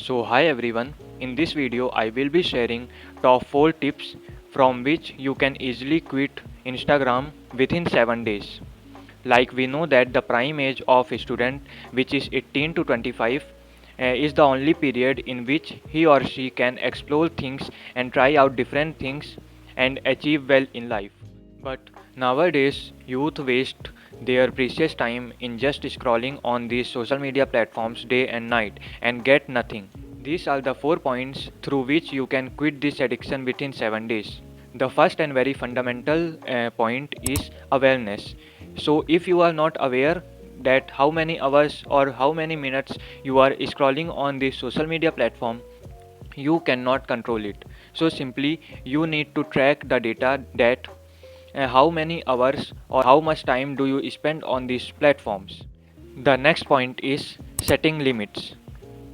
So hi everyone, in this video I will be sharing top 4 tips from which you can easily quit Instagram within 7 days. Like we know that the prime age of a student, which is 18 to 25, is the only period in which he or she can explore things and try out different things and achieve well in life. But nowadays, youth waste their precious time in just scrolling on these social media platforms day and night and get nothing. These are the 4 points through which you can quit this addiction within 7 days. The first and very fundamental point is awareness. So, if you are not aware that how many hours or how many minutes you are scrolling on this social media platform, you cannot control it. So simply you need to track the data that how many hours or how much time do you spend on these platforms. The next point is setting limits.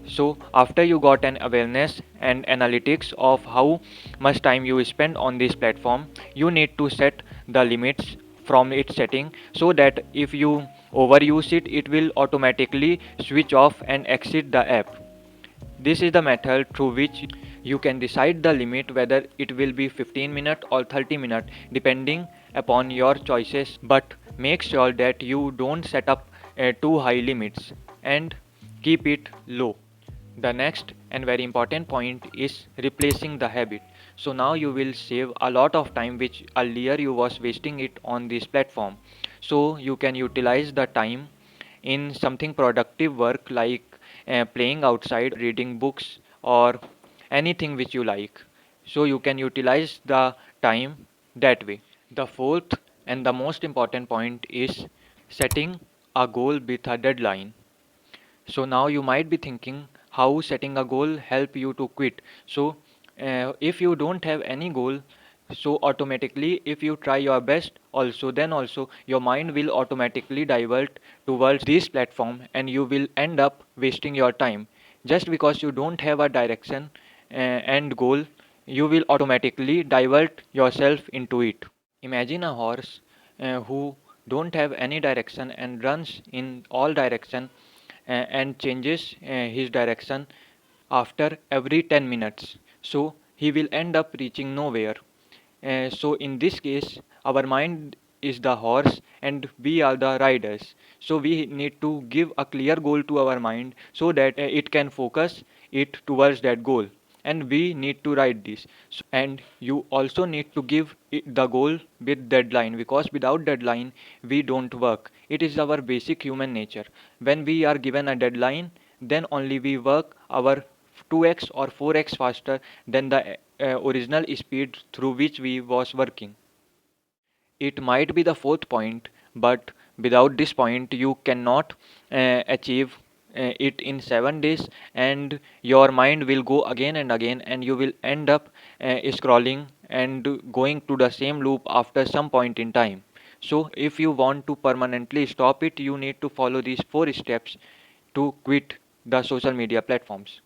So after you got an awareness and analytics of how much time you spend on this platform, you need to set the limits from its setting so that if you overuse it, it will automatically switch off and exit the app. This is the method through which you can decide the limit whether it will be 15 minutes or 30 minutes depending upon your choices, but make sure that you don't set up too high limits and keep it low. The next and very important point is replacing the habit. So now you will save a lot of time which earlier you was wasting it on this platform. So you can utilize the time in something productive work like playing outside, reading books, or anything which you like. So you can utilize the time that way. The fourth and the most important point is setting a goal with a deadline. So now you might be thinking how setting a goal help you to quit. So if you don't have any goal, so automatically if you try your best also, then also your mind will automatically divert towards this platform and you will end up wasting your time. Just because you don't have a direction and goal, you will automatically divert yourself into it. Imagine a horse who don't have any direction and runs in all direction and changes his direction after every 10 minutes. So he will end up reaching nowhere. So in this case, our mind is the horse and we are the riders. So we need to give a clear goal to our mind so that it can focus it towards that goal, and we need to write this. And you also need to give the goal with deadline, because without deadline we don't work. It is our basic human nature. When we are given a deadline, then only we work our 2x or 4x faster than the original speed through which we was working. It might be the fourth point, but without this point you cannot achieve it in 7 days, and your mind will go again and again and you will end up scrolling and going to the same loop after some point in time. So if you want to permanently stop it, you need to follow these 4 steps to quit the social media platforms.